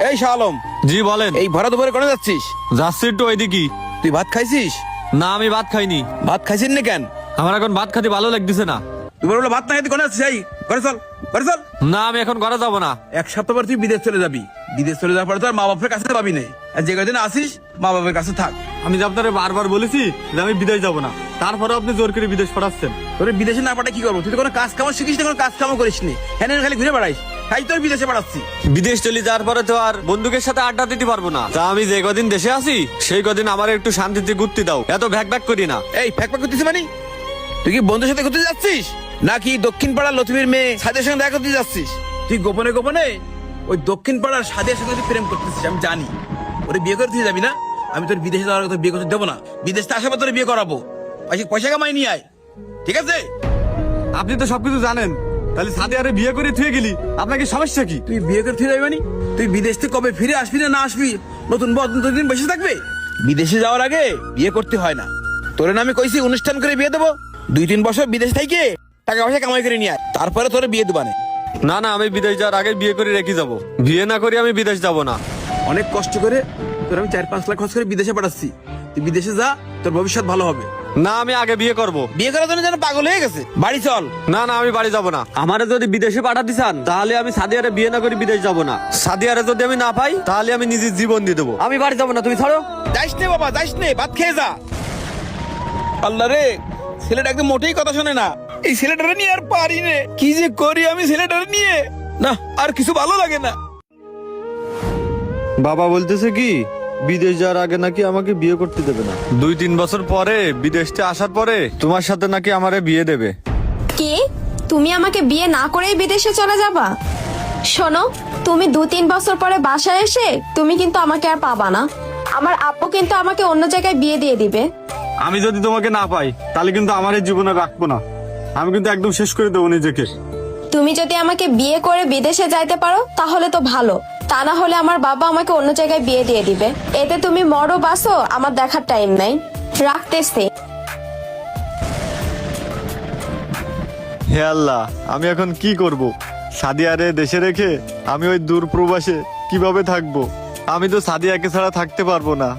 এই শাহ আলম, জি বলেন। এই ভরা দুপুরে কোনে যাচ্ছিস? যাচ্ছি একটু ওইদিকে। তুই ভাত খাইছিস? না আমি ভাত খাইনি। ভাত খাইছিস না কেন? আমার এখন ভাত খেতে ভালো লাগতেছে না। তুই বলে ভাত না খাইতে কোনে যাচ্ছিস? এই ঘরে চল, ঘরে চল। না আমি এখন ঘরে যাবো না। এক সপ্তাহ পর তুই বিদেশ চলে যাবি। বিদেশ চলে যাওয়ার পর তো আর মা বাপের কাছে পাবি না। আর যে কদিন আসিস মা বাপের কাছে থাক। আমি যে আপনারে বারবার বলেছি যে আমি বিদেশ যাব না, তারপরে আপনি জোর করে বিদেশ পাঠাচ্ছেন। তোর বিদেশে না পাঠায় কি করবো? তুই তো কোনো কাজ কামও শিখিস না, কোনো কাজ কামও করিস নি, হ্যাঁ খালি ঘুরে বেড়াইস। তাই তোর বিদেশে পাঠাচ্ছি। বিদেশ চলে যাওয়ার পরে তো আর বন্ধুকের সাথে আড্ডা দিতে পারবো না। তা আমি যে কদিন দেশে আছি সেই কদিন আমার একটু শান্তিতে ঘুরতে দাও, এত ভ্যাক ভ্যাক করি না। এই ফ্যাক ফ্যাক করতেছিস মানে? তুই কি বন্ধুর সাথে ঘুরতে যাচ্ছিস নাকি দক্ষিণ পাড়ার লতিফির মেয়ে সাদের সঙ্গে দেখা করতে যাচ্ছিস? তুই গোপনে গোপনে ওই দক্ষিণ পাড়ার সাদের সঙ্গে তুই প্রেম করতেছিস, আমি জানি। ওরে বিয়ে করতে যাবি না? আমি তোর বিদেশে যাওয়ার কথা বিয়ে করতে দেবো না। বিদেশ আসার পর তোর বিয়ে করাবো। পয়সা কামাই নিয়ে আয়, ঠিক আছে? আপনি তো সবকিছু জানেন, তাহলে সাথে আরে বিয়ে করে থুয়ে গেলি, আপনাকে সমস্যা কি? তুই বিয়ে করে ফিরে যাবি মানে? তুই বিদেশ থেকে কবে ফিরে আসবি না আসবি? নতুন দিন বসে থাকবে? বিদেশে যাওয়ার আগে বিয়ে করতে হয় না। তোরে না আমি কইছি অনুষ্ঠান করে বিয়ে দেবো। 2-3 বছর বিদেশ থেকে টাকা পয়সা কামাই করে নিয়ে আয়, তারপরে তোরে বিয়ে দেবানে। না না, আমি বিদেশ যাওয়ার আগে বিয়ে করে রেখে যাব। বিয়ে না করি আমি বিদেশ যাব না। অনেক কষ্ট করে তোর আমি 4-5 লাখ খরচ করে বিদেশে পাঠাচ্ছি। তুই বিদেশে যা, তোর ভবিষ্যৎ ভালো হবে। না আমি আগে বিয়ে করব। বিয়ে করার জন্য যেন পাগল হয়ে গেছে। বাড়ি চল। না না, আমি বাড়ি যাব না। আমারে যদি বিদেশে পাঠাতে চান তাহলে আমি সাদিয়ারে বিয়ে না করি বিদেশ যাব না। সাদিয়ারে যদি আমি না পাই তাহলে আমি নিজের জীবন দিয়ে দেবো। আমি বাড়ি যাব না, তুমি ছাড়ো। যাইস নে বাবা, যাইস নে, ভাত খেয়ে যা। আল্লাহ রে, ছেলেটা একদম মোটেই কথা শোনে না। এই ছেলেটারে নিয়ে আর পারি নে, কি যে করি আমি ছেলেটারে নিয়ে। না আর কিছু ভালো লাগে না। বাবা বলতেছে কি বিদেশ যাওয়ার আগে নাকি আমাকে বিয়ে করতে দেবে না। 2-3 বছর পরে বিদেশ থেকে আসার পরে তোমার সাথে নাকি আমারে বিয়ে দেবে। কি? তুমি আমাকে বিয়ে না করেই বিদেশে চলে যাবা? শোনো, তুমি 2-3 বছর পরে বাসায় এসে তুমি কিন্তু আমাকে আর পাবা না। আমার আব্বু কিন্তু আমাকে অন্য জায়গায় বিয়ে দিয়ে দিবে। আমি যদি তোমাকে না পাই তাহলে কিন্তু আমার এই জীবনে রাখবো না। আমি কিন্তু একদম শেষ করে দেবো নিজেকে। তুমি যদি আমাকে বিয়ে করে বিদেশে যাইতে পারো তাহলে তো ভালো, তা না হলে আমার বাবা আমাকে অন্য জায়গায় বিয়ে দিয়ে দিবে। এতে তুমি মরো বাসো, আমার দেখার টাইম নাই। রাখতেছি। হে আল্লাহ, আমি এখন কি করব? সাদিয়ারে দেশে রেখে আমি ওই দূর প্রবাসে কিভাবে থাকবো? আমি তো সাদিয়াকে ছাড়া থাকতে পারবো না।